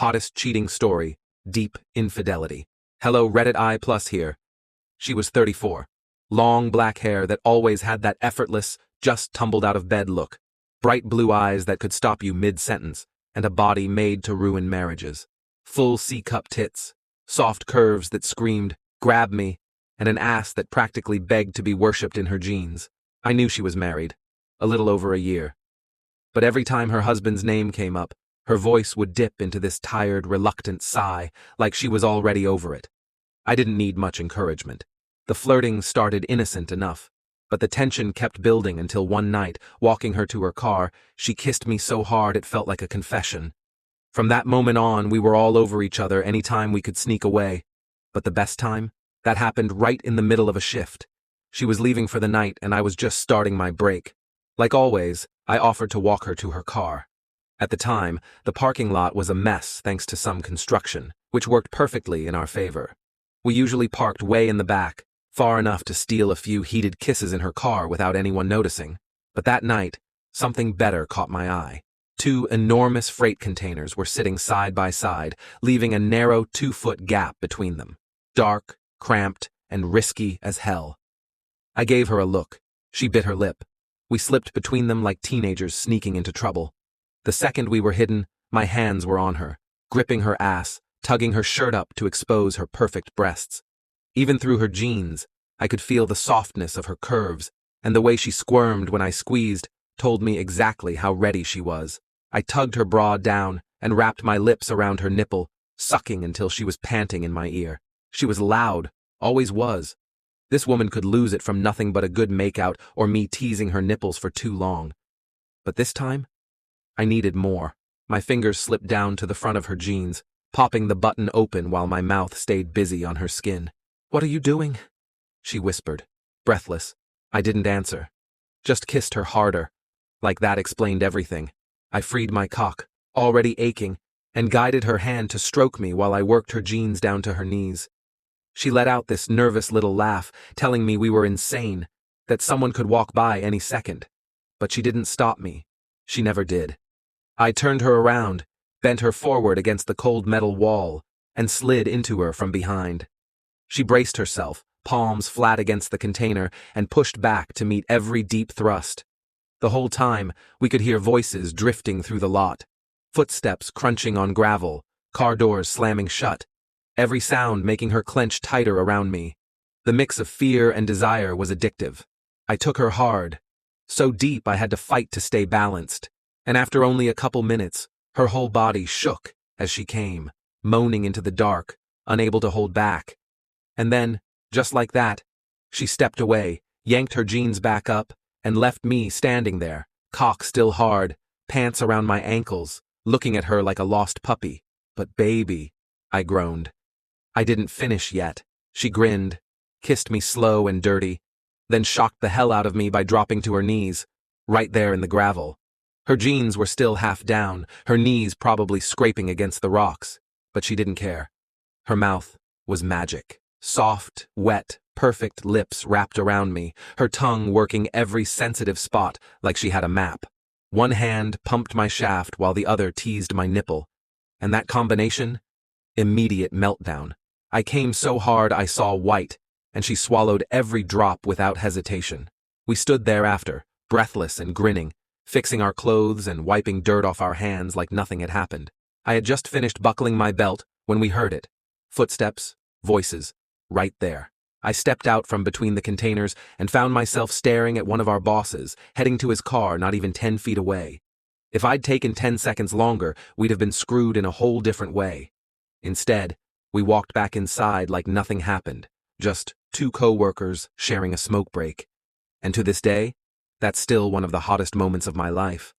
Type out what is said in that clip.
Hottest cheating story, deep infidelity. Hello, Reddit I plus here. She was 34. Long black hair that always had that effortless, just tumbled out of bed look. Bright blue eyes that could stop you mid-sentence, and a body made to ruin marriages. Full C-cup tits, soft curves that screamed, "Grab me," and an ass that practically begged to be worshipped in her jeans. I knew she was married. A little over a year. But every time her husband's name came up, her voice would dip into this tired, reluctant sigh, like she was already over it. I didn't need much encouragement. The flirting started innocent enough, but the tension kept building until one night, walking her to her car, she kissed me so hard it felt like a confession. From that moment on, we were all over each other any time we could sneak away. But the best time? That happened right in the middle of a shift. She was leaving for the night and I was just starting my break. Like always, I offered to walk her to her car. At the time, the parking lot was a mess thanks to some construction, which worked perfectly in our favor. We usually parked way in the back, far enough to steal a few heated kisses in her car without anyone noticing. But that night, something better caught my eye. Two enormous freight containers were sitting side by side, leaving a narrow 2-foot gap between them. Dark, cramped, and risky as hell. I gave her a look. She bit her lip. We slipped between them like teenagers sneaking into trouble. The second we were hidden, my hands were on her, gripping her ass, tugging her shirt up to expose her perfect breasts. Even through her jeans, I could feel the softness of her curves, and the way she squirmed when I squeezed told me exactly how ready she was. I tugged her bra down and wrapped my lips around her nipple, sucking until she was panting in my ear. She was loud, always was. This woman could lose it from nothing but a good makeout or me teasing her nipples for too long. But this time, I needed more. My fingers slipped down to the front of her jeans, popping the button open while my mouth stayed busy on her skin. "What are you doing?" she whispered, breathless. I didn't answer. Just kissed her harder. Like that explained everything. I freed my cock, already aching, and guided her hand to stroke me while I worked her jeans down to her knees. She let out this nervous little laugh, telling me we were insane, that someone could walk by any second. But she didn't stop me. She never did. I turned her around, bent her forward against the cold metal wall, and slid into her from behind. She braced herself, palms flat against the container, and pushed back to meet every deep thrust. The whole time, we could hear voices drifting through the lot, footsteps crunching on gravel, car doors slamming shut, every sound making her clench tighter around me. The mix of fear and desire was addictive. I took her hard, so deep I had to fight to stay balanced, and after only a couple minutes, her whole body shook as she came, moaning into the dark, unable to hold back. And then, just like that, she stepped away, yanked her jeans back up, and left me standing there, cock still hard, pants around my ankles, looking at her like a lost puppy. "But baby," I groaned. I didn't finish yet. She grinned, kissed me slow and dirty, then shocked the hell out of me by dropping to her knees, right there in the gravel. Her jeans were still half down, her knees probably scraping against the rocks, but she didn't care. Her mouth was magic. Soft, wet, perfect lips wrapped around me, her tongue working every sensitive spot like she had a map. One hand pumped my shaft while the other teased my nipple. And that combination? Immediate meltdown. I came so hard I saw white, and she swallowed every drop without hesitation. We stood there after, breathless and grinning, fixing our clothes and wiping dirt off our hands like nothing had happened. I had just finished buckling my belt when we heard it. Footsteps, voices, right there. I stepped out from between the containers and found myself staring at one of our bosses, heading to his car not even 10 feet away. If I'd taken 10 seconds longer, we'd have been screwed in a whole different way. Instead, we walked back inside like nothing happened, just two co-workers sharing a smoke break. And to this day, that's still one of the hottest moments of my life.